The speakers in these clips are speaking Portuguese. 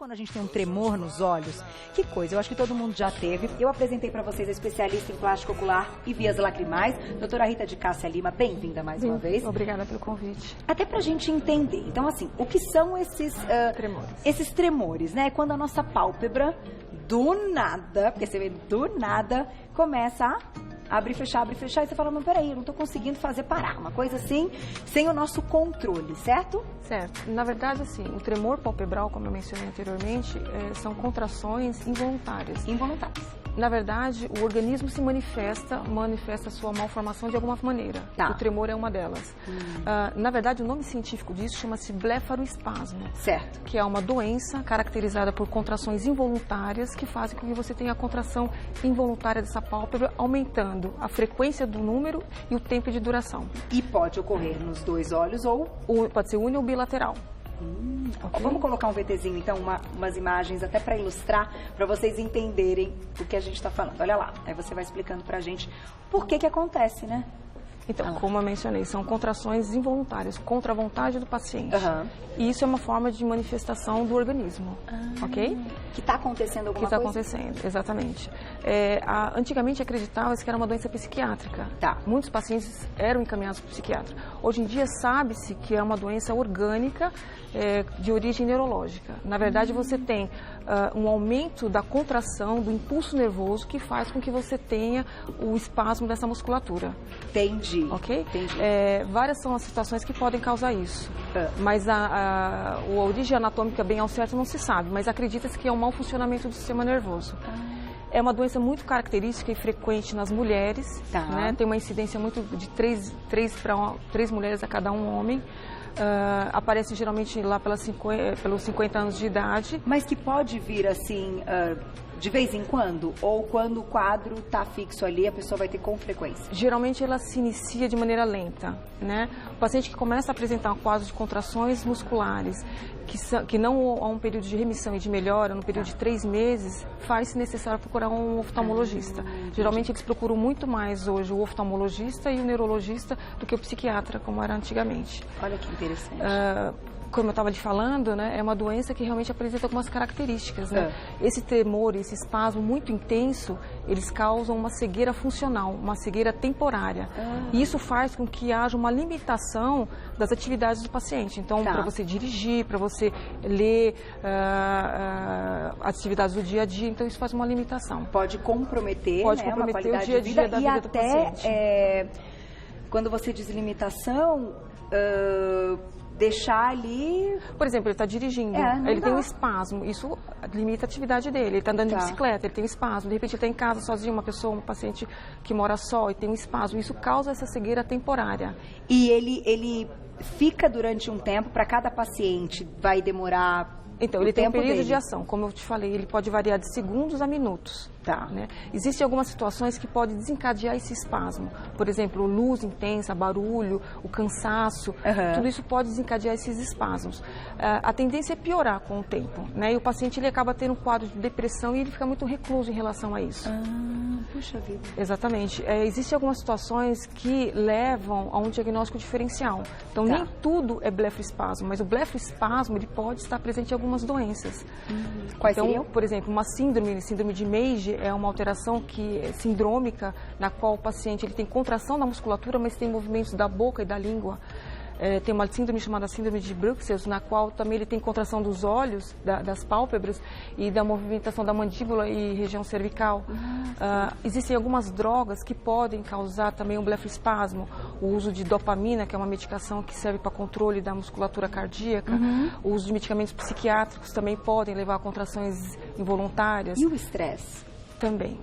quando a gente tem um tremor nos olhos? Que coisa, eu acho que todo mundo já teve. Eu apresentei para vocês a especialista em plástico ocular e vias lacrimais, doutora Rita de Cássia Lima. Bem-vinda mais uma vez. Obrigada pelo convite. Até pra gente entender. Então, assim, o que são esses tremores, né? Quando a nossa pálpebra, do nada, porque você vê, do nada, começa a abre e fechar, e você fala, mas peraí, eu não tô conseguindo fazer parar. Uma coisa assim, sem o nosso controle, certo? Certo. Na verdade, assim, o tremor palpebral, como eu mencionei anteriormente, são contrações involuntárias. Involuntárias. Na verdade, o organismo se manifesta a sua malformação de alguma maneira. Tá. O tremor é uma delas. Na verdade, o nome científico disso chama-se blefaroespasmo. Certo. Que é uma doença caracterizada por contrações involuntárias que fazem com que você tenha a contração involuntária dessa pálpebra, aumentando a frequência do número e o tempo de duração. E pode ocorrer nos dois olhos ou... Pode ser uni ou bilateral. Okay. Vamos colocar um VTzinho, então, umas imagens até para ilustrar, para vocês entenderem o que a gente está falando. Olha lá, aí você vai explicando para a gente por que acontece, né? Então, como eu mencionei, são contrações involuntárias, contra a vontade do paciente. E isso é uma forma de manifestação do organismo, ok? Que está acontecendo alguma coisa? Que está acontecendo, exatamente. Antigamente acreditava-se que era uma doença psiquiátrica. Tá. Muitos pacientes eram encaminhados para o psiquiatra. Hoje em dia sabe-se que é uma doença orgânica de origem neurológica. Na verdade, você tem um aumento da contração, do impulso nervoso, que faz com que você tenha o espasmo dessa musculatura. Entendi. Ok? Entendi. Várias são as situações que podem causar isso. Mas a origem anatômica bem ao certo não se sabe, mas acredita-se que é um mau funcionamento do sistema nervoso. É uma doença muito característica e frequente nas mulheres. Tá. Né? Tem uma incidência muito de 3 mulheres a cada um homem. Aparece geralmente lá pelos 50 anos de idade. Mas que pode vir assim, de vez em quando? Ou quando o quadro está fixo ali, a pessoa vai ter com frequência? Geralmente ela se inicia de maneira lenta, né? O paciente que começa a apresentar um quadro de contrações musculares, que não há um período de remissão e de melhora, no período de 3 meses, faz-se necessário procurar um oftalmologista. Geralmente eles procuram muito mais hoje o oftalmologista e o neurologista do que o psiquiatra, como era antigamente. Olha que interessante. Como eu estava te falando, né, é uma doença que realmente apresenta algumas características. Né? Esse tremor, esse espasmo muito intenso, eles causam uma cegueira funcional, uma cegueira temporária. E isso faz com que haja uma limitação das atividades do paciente. Então, para você dirigir, para você ler atividades do dia a dia, então isso faz uma limitação. Pode comprometer, pode né, comprometer o dia a dia da vida do paciente. Quando você diz limitação... deixar ali... Por exemplo, ele está dirigindo, ele tem um espasmo, isso limita a atividade dele. Ele está andando de bicicleta, ele tem um espasmo. De repente ele está em casa sozinho, um paciente que mora só e tem um espasmo. Isso causa essa cegueira temporária. E ele fica durante um tempo, para cada paciente vai demorar... Então, ele tem um período de ação, como eu te falei, ele pode variar de segundos a minutos. Né? Existem algumas situações que podem desencadear esse espasmo. Por exemplo, luz intensa, barulho, o cansaço, tudo isso pode desencadear esses espasmos. A tendência é piorar com o tempo, né? E o paciente ele acaba tendo um quadro de depressão e ele fica muito recluso em relação a isso. Puxa vida. Exatamente. Existem algumas situações que levam a um diagnóstico diferencial. Então, nem tudo é blefaroespasmo, mas o blefaroespasmo ele pode estar presente em algumas doenças. Quais seriam? Por exemplo, uma síndrome de Meige é uma alteração sindrômica na qual o paciente ele tem contração da musculatura, mas tem movimentos da boca e da língua. Tem uma síndrome chamada síndrome de Bruxelles, na qual também ele tem contração dos olhos, das pálpebras e da movimentação da mandíbula e região cervical. Existem algumas drogas que podem causar também um blefaroespasmo. O uso de dopamina, que é uma medicação que serve para controle da musculatura cardíaca. O uso de medicamentos psiquiátricos também podem levar a contrações involuntárias. E o estresse? Também.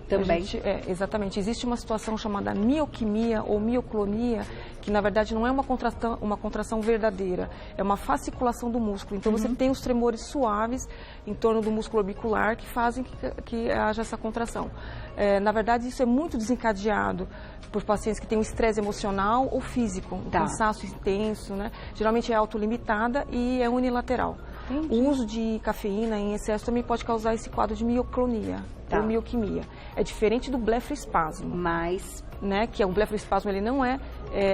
Exatamente. Existe uma situação chamada mioquimia ou mioclonia, que na verdade não é uma contração verdadeira, é uma fasciculação do músculo. Então você tem os tremores suaves em torno do músculo orbicular que fazem que haja essa contração. Na verdade, isso é muito desencadeado por pacientes que têm um estresse emocional ou físico, um cansaço intenso, né? Geralmente é autolimitada e é unilateral. O uso de cafeína em excesso também pode causar esse quadro de mioclonia ou mioquimia. É diferente do blefaroespasmo. Mas né, que o blefaroespasmo, ele não é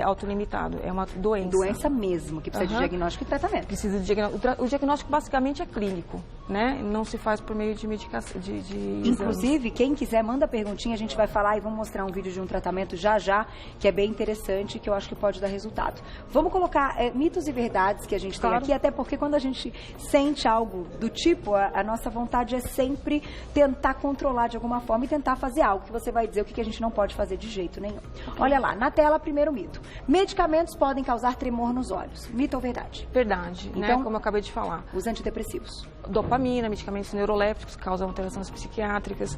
autolimitado, é uma doença. Doença mesmo, que precisa de diagnóstico e tratamento. Precisa de diagnóstico. O diagnóstico basicamente é clínico, né? Não se faz por meio de medicação, Inclusive, quem quiser, manda perguntinha, a gente vai falar e vamos mostrar um vídeo de um tratamento já, que é bem interessante, que eu acho que pode dar resultado. Vamos colocar mitos e verdades que a gente tem aqui, até porque quando a gente sente algo do tipo, a nossa vontade é sempre tentar controlar de alguma forma e tentar fazer algo, que você vai dizer o que a gente não pode fazer de jeito nenhum. Olha lá, na tela, primeiro mito. Medicamentos podem causar tremor nos olhos. Mito ou verdade? Verdade, então, né? Como eu acabei de falar. Os antidepressivos. Dopamina, medicamentos neurolépticos que causam alterações psiquiátricas,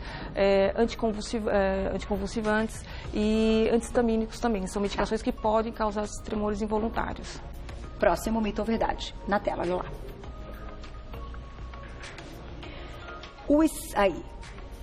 anticonvulsivantes e antihistamínicos também. São medicações que podem causar esses tremores involuntários. Próximo mito ou verdade? Na tela, olha lá.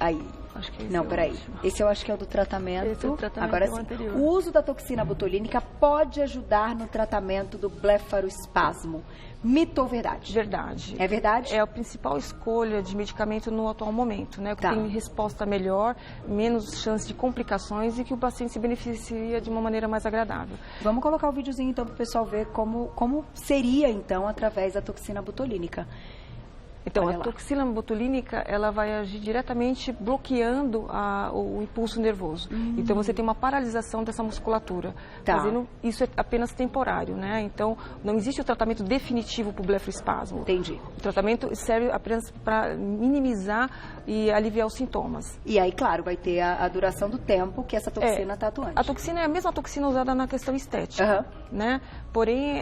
Aí. Acho que não, peraí. Esse eu acho que é o do tratamento. Esse é o tratamento. Agora sim. Anterior. O uso da toxina botulínica pode ajudar no tratamento do blefaroespasmo. Mito ou verdade? Verdade. É verdade? É a principal escolha de medicamento no atual momento, né? Que tem resposta melhor, menos chance de complicações e que o paciente se beneficia de uma maneira mais agradável. Vamos colocar o videozinho então para o pessoal ver como seria então através da toxina botulínica. Então, a toxina botulínica, ela vai agir diretamente bloqueando o impulso nervoso. Então, você tem uma paralisação dessa musculatura. Fazendo, isso é apenas temporário, né? Então, não existe o tratamento definitivo para o blefaroespasmo. Entendi. O tratamento serve apenas para minimizar e aliviar os sintomas. E aí, claro, vai ter a duração do tempo que essa toxina está atuante. A toxina é a mesma toxina usada na questão estética, né? Porém,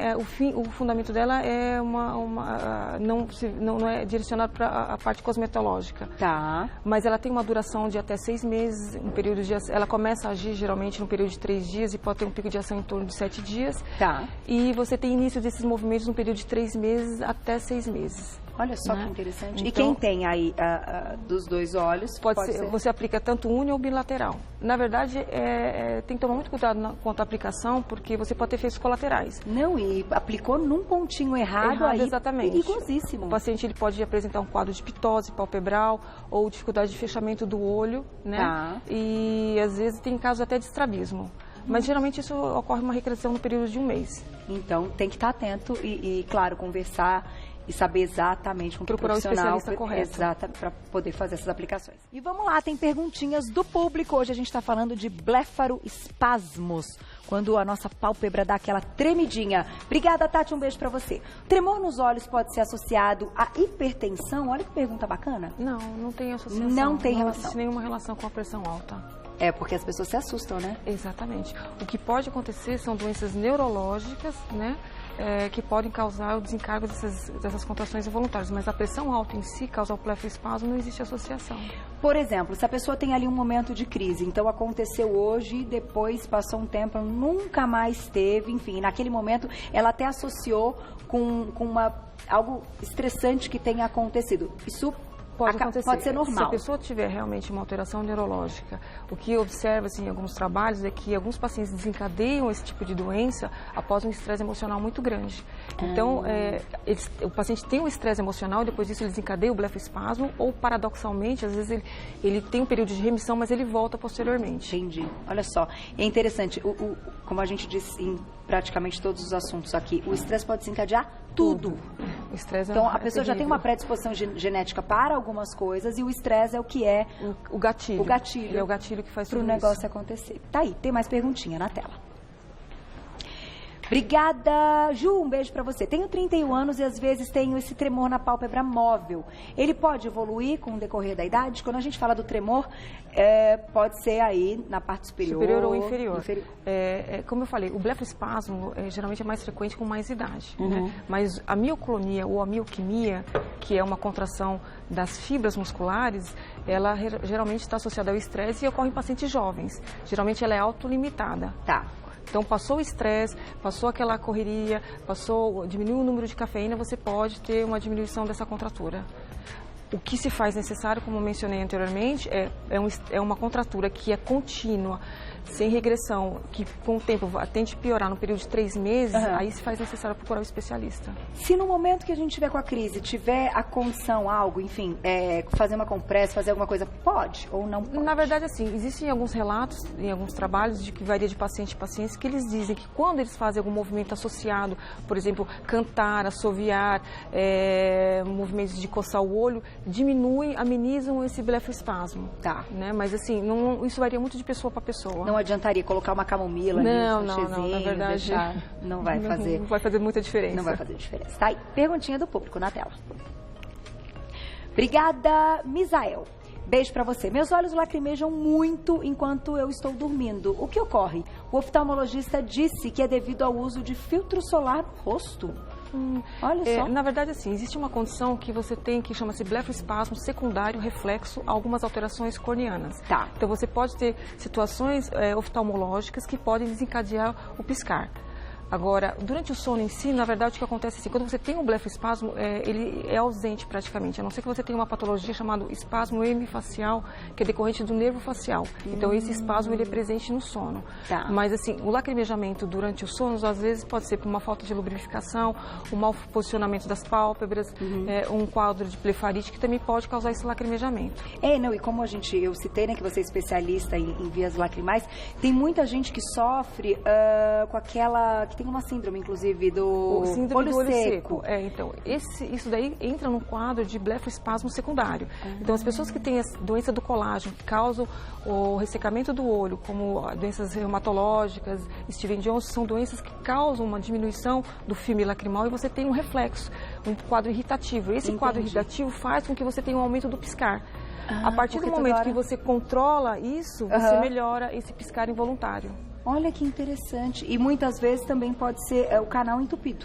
o fundamento dela é não é direcionado para a parte cosmetológica. Mas ela tem uma duração de até 6 meses, um período de ela começa a agir geralmente no período de 3 dias e pode ter um pico de ação em torno de 7 dias. E você tem início desses movimentos no período de 3 meses até 6 meses. Olha só que interessante. Então, e quem tem aí dos dois olhos? Pode ser. Você aplica tanto uni ou bilateral. Na verdade, tem que tomar muito cuidado quanto à aplicação, porque você pode ter efeitos colaterais. Não, e aplicou num pontinho errado aí. Exatamente. Perigosíssimo. O paciente ele pode apresentar um quadro de ptose palpebral ou dificuldade de fechamento do olho, né? E às vezes tem casos até de estrabismo. Mas geralmente isso ocorre uma regressão no período de 1 mês. Então tem que estar atento e claro, conversar e saber exatamente com que procurar o especialista correto. Exato, para poder fazer essas aplicações. E vamos lá, tem perguntinhas do público. Hoje a gente está falando de blefaroespasmos, quando a nossa pálpebra dá aquela tremidinha. Obrigada, Tati, um beijo para você. Tremor nos olhos pode ser associado à hipertensão? Olha que pergunta bacana. Não tem associação. Não tem relação. Não existe nenhuma relação com a pressão alta. É, porque as pessoas se assustam, né? Exatamente. O que pode acontecer são doenças neurológicas, né? Que podem causar o desencargo dessas contrações involuntárias, mas a pressão alta em si, causar o blefaroespasmo, não existe associação. Por exemplo, se a pessoa tem ali um momento de crise, então aconteceu hoje, depois passou um tempo, nunca mais teve, enfim, naquele momento ela até associou com algo estressante que tenha acontecido. Isso pode ser normal. Se a pessoa tiver realmente uma alteração neurológica, o que observa-se em alguns trabalhos é que alguns pacientes desencadeiam esse tipo de doença após um estresse emocional muito grande. Então, o paciente tem um estresse emocional, depois disso ele desencadeia o blefaroespasmo, ou paradoxalmente, às vezes ele tem um período de remissão, mas ele volta posteriormente. Entendi. Olha só, é interessante, como a gente disse em praticamente todos os assuntos aqui, o estresse pode desencadear tudo. O estresse então, a pessoa já tem uma predisposição genética para algumas coisas e o estresse é o que é... O gatilho. O gatilho. Ele é o gatilho que faz tudo isso. Para o negócio acontecer. Tá aí, tem mais perguntinha na tela. Obrigada, Ju, um beijo pra você. Tenho 31 anos e às vezes tenho esse tremor na pálpebra móvel. Ele pode evoluir com o decorrer da idade? Quando a gente fala do tremor, pode ser aí na parte superior. Superior ou inferior. Como eu falei, o blefaroespasmo geralmente é mais frequente com mais idade. Né? Mas a mioclonia ou a mioquimia, que é uma contração das fibras musculares, ela geralmente está associada ao estresse e ocorre em pacientes jovens. Geralmente ela é autolimitada. Então, passou o estresse, passou aquela correria, diminuiu o número de cafeína, você pode ter uma diminuição dessa contratura. O que se faz necessário, como eu mencionei anteriormente, é uma contratura que é contínua, sem regressão, que com o tempo tende a piorar no período de 3 meses, aí se faz necessário procurar o especialista. Se no momento que a gente tiver com a crise, tiver a condição, algo, enfim, fazer uma compressa, fazer alguma coisa, pode ou não pode? Na verdade, assim, existem alguns relatos, em alguns trabalhos, de que varia de paciente a paciente, que eles dizem que quando eles fazem algum movimento associado, por exemplo, cantar, assoviar, movimentos de coçar o olho, amenizam esse blefaroespasmo. Tá. Né? Mas assim, isso varia muito de pessoa para pessoa. Não adiantaria colocar uma camomila não, na verdade, não vai fazer. Não vai fazer muita diferença. Não vai fazer diferença. Tá aí, perguntinha do público na tela. Obrigada, Misael. Beijo pra você. Meus olhos lacrimejam muito enquanto eu estou dormindo. O que ocorre? O oftalmologista disse que é devido ao uso de filtro solar no rosto. Olha só. Na verdade, assim, existe uma condição que você tem que chama-se blefaroespasmo secundário reflexo a algumas alterações corneanas. Tá. Então, você pode ter situações oftalmológicas que podem desencadear o piscar. Agora, durante o sono em si, na verdade, o que acontece é assim, quando você tem um blefaroespasmo, ele é ausente praticamente, a não ser que você tenha uma patologia chamada espasmo hemifacial, que é decorrente do nervo facial. Então, esse espasmo, ele é presente no sono. Tá. Mas, assim, o lacrimejamento durante o sono, às vezes, pode ser por uma falta de lubrificação, um mau posicionamento das pálpebras, um quadro de blefarite, que também pode causar esse lacrimejamento. Não, e como eu citei, né, que você é especialista em vias lacrimais, tem muita gente que sofre com aquela... Tem uma síndrome, inclusive, do síndrome olho do olho seco. Então, isso daí entra no quadro de blefaroespasmo secundário. Então, as pessoas que têm a doença do colágeno, que causam o ressecamento do olho, como doenças reumatológicas, Steven Jones, são doenças que causam uma diminuição do filme lacrimal e você tem um reflexo, um quadro irritativo. Esse quadro irritativo faz com que você tenha um aumento do piscar. A partir do momento que você controla isso, você melhora esse piscar involuntário. Olha que interessante. E muitas vezes também pode ser o canal entupido.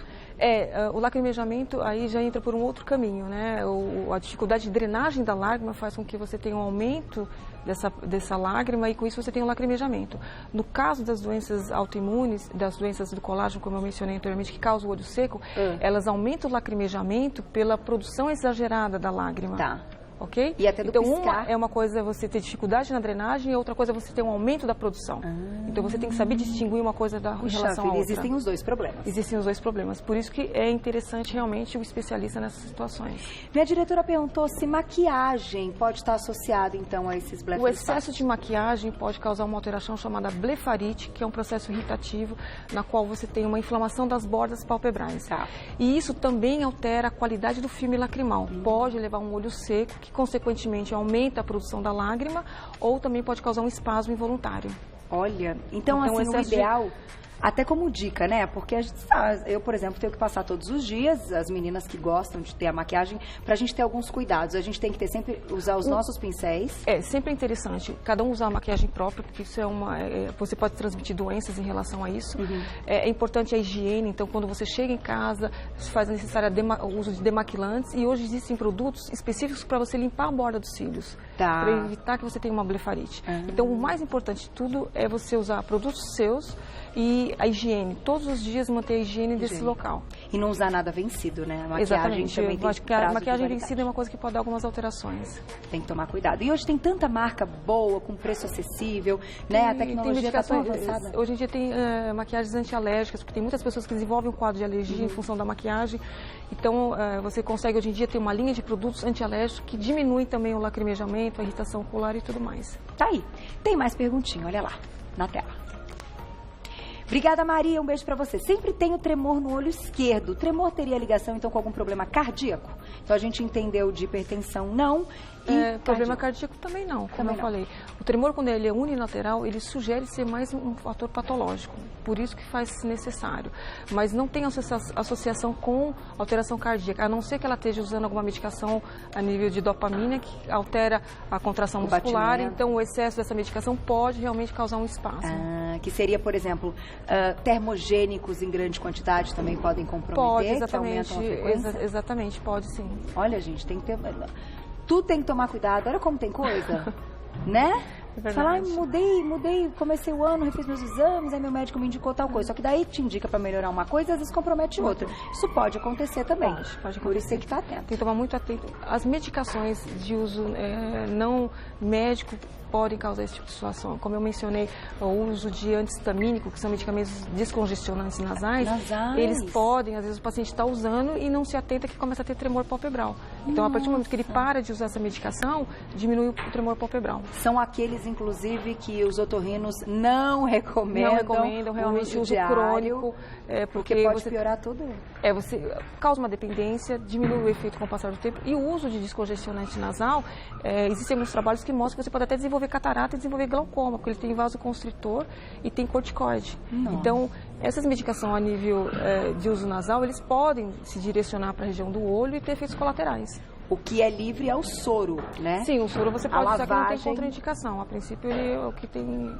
O lacrimejamento aí já entra por um outro caminho, né? A dificuldade de drenagem da lágrima faz com que você tenha um aumento dessa lágrima e com isso você tem um lacrimejamento. No caso das doenças autoimunes, das doenças do colágeno, como eu mencionei anteriormente, que causam o olho seco, elas aumentam o lacrimejamento pela produção exagerada da lágrima. Tá. Ok? E até do piscar. Uma coisa é você ter dificuldade na drenagem e outra coisa é você ter um aumento da produção. Então você tem que saber distinguir uma coisa em relação à outra. Existem os dois problemas. Existem os dois problemas. Por isso que é interessante realmente o especialista nessas situações. Minha diretora perguntou se maquiagem pode estar associada então a esses blefaroespasmos. O excesso de maquiagem pode causar uma alteração chamada blefarite, que é um processo irritativo na qual você tem uma inflamação das bordas palpebrais. Tá. E isso também altera a qualidade do filme lacrimal. Pode levar a um olho seco, que consequentemente aumenta a produção da lágrima, ou também pode causar um espasmo involuntário. Olha, então assim, o ideal, até como dica, né? Porque eu, por exemplo, tenho que passar todos os dias, as meninas que gostam de ter a maquiagem, pra gente ter alguns cuidados. A gente tem que ter sempre, usar os nossos pincéis. Sempre é interessante cada um usar a maquiagem própria, porque isso você pode transmitir doenças em relação a isso. É importante a higiene, então quando você chega em casa, se faz necessário o uso de demaquilantes e hoje existem produtos específicos para você limpar a borda dos cílios, para evitar que você tenha uma blefarite. Então o mais importante de tudo é você usar produtos seus e a higiene, todos os dias manter a higiene desse local. E não usar nada vencido, né? A maquiagem exatamente. Também tem prazo maquiagem vencida é uma coisa que pode dar algumas alterações. Tem que tomar cuidado. E hoje tem tanta marca boa, com preço acessível, né? A tecnologia está tão avançada. Hoje em dia tem maquiagens antialérgicas, porque tem muitas pessoas que desenvolvem um quadro de alergia em função da maquiagem. Então, você consegue hoje em dia ter uma linha de produtos antialérgicos que diminuem também o lacrimejamento, a irritação ocular e tudo mais. Tá aí. Tem mais perguntinha, olha lá, na tela. Obrigada, Maria. Um beijo pra você. Sempre tenho tremor no olho esquerdo. O tremor teria ligação, então, com algum problema cardíaco? Então, a gente entendeu de hipertensão, não. Problema cardíaco também não, como eu falei. O tremor, quando ele é unilateral, ele sugere ser mais um fator patológico. Por isso que faz necessário. Mas não tem associação com alteração cardíaca, a não ser que ela esteja usando alguma medicação a nível de dopamina, que altera a contração muscular. Então, o excesso dessa medicação pode realmente causar um espasmo. Que seria, por exemplo, termogênicos em grande quantidade também podem comprometer? Pode, exatamente. Que aumentam a frequência? Exatamente, pode sim. Olha, gente, tem que ter... Tudo tem que tomar cuidado. Olha como tem coisa, né? Falar, mudei, comecei o ano, refiz meus exames, aí meu médico me indicou tal coisa. Só que daí te indica para melhorar uma coisa, às vezes compromete outra. Isso pode acontecer também. Pode acontecer. Por isso tem que estar atento. Tem que tomar muito atento. As medicações de uso não médico podem causar esse tipo de situação. Como eu mencionei, o uso de antihistamínico, que são medicamentos descongestionantes nasais, eles podem, às vezes o paciente está usando e não se atenta que começa a ter tremor palpebral. Então, a partir do momento que ele para de usar essa medicação, diminui o tremor palpebral. São aqueles, inclusive, que os otorrinos não recomendam realmente o uso crônico. Porque pode piorar tudo. Você causa uma dependência, diminui o efeito com o passar do tempo. E o uso de descongestionante nasal, existem alguns trabalhos que mostram que você pode até desenvolver catarata e desenvolver glaucoma, porque ele tem vasoconstritor e tem corticoide. Então, essas medicações a nível de uso nasal, eles podem se direcionar para a região do olho e ter efeitos colaterais. O que é livre é o soro, né? Sim, o soro você pode usar que não tem contraindicação. A princípio,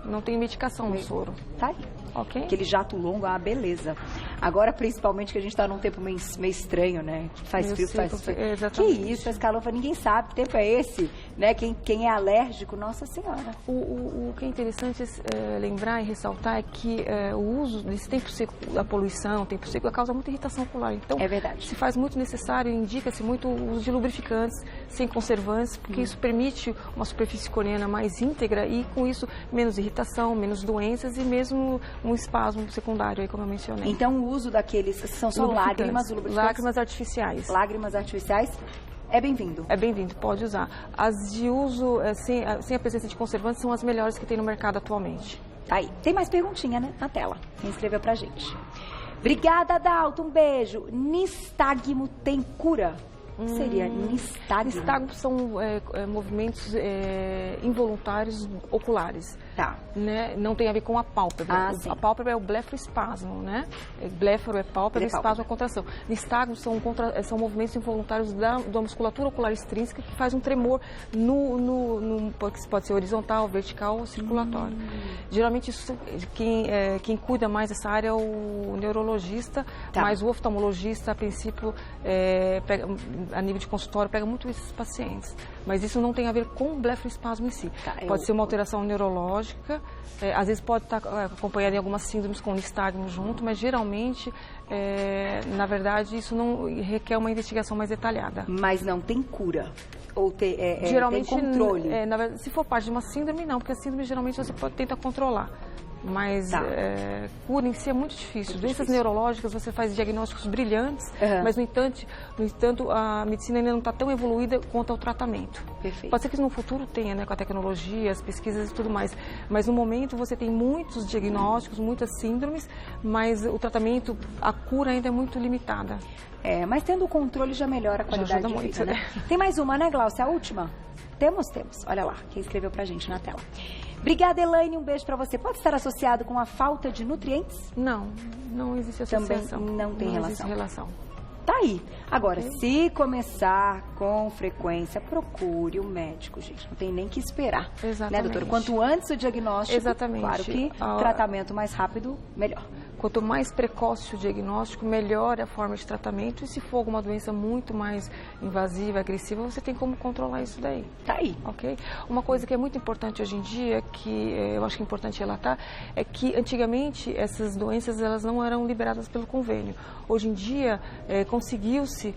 não tem medicação no soro. Tá aí. Ok? Aquele jato longo, beleza. Agora, principalmente, que a gente está num tempo meio estranho, né? Faz frio. Exatamente. Que isso, faz calor, ninguém sabe que tempo é esse, né? Quem é alérgico, Nossa Senhora. O que é interessante lembrar e ressaltar é que o uso desse tempo seco, a poluição, tempo seco, causa muita irritação ocular. Então, é verdade. Se faz muito necessário, indica-se muito o uso de lubrificantes, sem conservantes, porque isso permite uma superfície corneana mais íntegra e, com isso, menos irritação, menos doenças e mesmo um espasmo secundário, aí, como eu mencionei. Então, o uso daqueles são só lágrimas, lágrimas artificiais. Lágrimas artificiais é bem-vindo. É bem-vindo, pode usar. As de uso sem a presença de conservantes são as melhores que tem no mercado atualmente. Tá aí. Tem mais perguntinha, né, na tela. Quem escreveu pra gente. Obrigada, Adalto. Um beijo. Nistagmo tem cura? Seria nistagmo? Nistagmo são movimentos involuntários oculares. Tá. Né? Não tem a ver com a pálpebra. A pálpebra é o blefaroespasmo, né? Bléfaro é pálpebra, espasmo é contração. Nistagmo são movimentos involuntários da musculatura ocular extrínseca que faz um tremor que pode ser horizontal, vertical ou circulatório. Geralmente, quem cuida mais dessa área é o neurologista, mas o oftalmologista, a princípio, a nível de consultório, pega muito esses pacientes. Mas isso não tem a ver com o blefaroespasmo em si. Pode ser uma alteração neurológica, às vezes pode estar acompanhada em algumas síndromes com nistagmo junto, mas geralmente, na verdade, isso não requer uma investigação mais detalhada. Mas não tem cura? Ou geralmente, tem controle? Na verdade, se for parte de uma síndrome, não, porque a síndrome geralmente você tentar controlar. Mas cura em si é muito difícil. Doenças neurológicas, você faz diagnósticos brilhantes, mas, no entanto, a medicina ainda não está tão evoluída quanto ao tratamento. Perfeito. Pode ser que no futuro tenha, né, com a tecnologia, as pesquisas e tudo mais. Mas, no momento, você tem muitos diagnósticos, muitas síndromes, mas o tratamento, a cura ainda é muito limitada. Mas tendo o controle já melhora a qualidade de vida, né? Tem mais uma, né, Glaucia? A última? Temos. Olha lá, quem escreveu pra gente na tela. Obrigada, Elaine. Um beijo para você. Pode estar associado com a falta de nutrientes? Não existe associação. Também não tem relação. Existe relação. Tá aí. Agora, se começar com frequência, procure o médico, gente. Não tem nem que esperar. Exatamente. Né, doutora? Quanto antes o diagnóstico, exatamente. Claro que tratamento mais rápido, melhor. Quanto mais precoce o diagnóstico, melhor é a forma de tratamento. E se for alguma doença muito mais invasiva, agressiva, você tem como controlar isso daí. Tá aí. Ok? Uma coisa que é muito importante hoje em dia, que eu acho que é importante relatar, é que antigamente essas doenças elas não eram liberadas pelo convênio. Hoje em dia, conseguiu-se...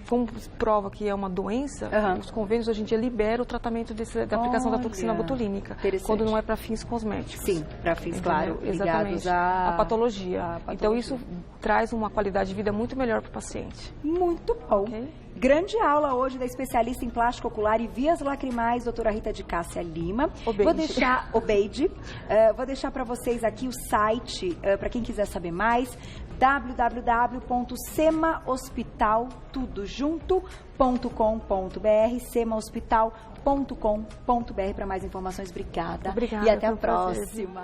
como prova que é uma doença, os convênios hoje em dia liberam o tratamento da aplicação da toxina botulínica, quando não é para fins cosméticos. Sim, para fins, claro, ligados à patologia. Então, isso traz uma qualidade de vida muito melhor para o paciente. Muito bom. Okay. Grande aula hoje da especialista em plástico ocular e vias lacrimais, doutora Rita de Cássia Lima. Vou deixar vou deixar para vocês aqui o site, para quem quiser saber mais, semahospital.com.br, semahospital.com.br para mais informações. Obrigada. Obrigada. E até a próxima.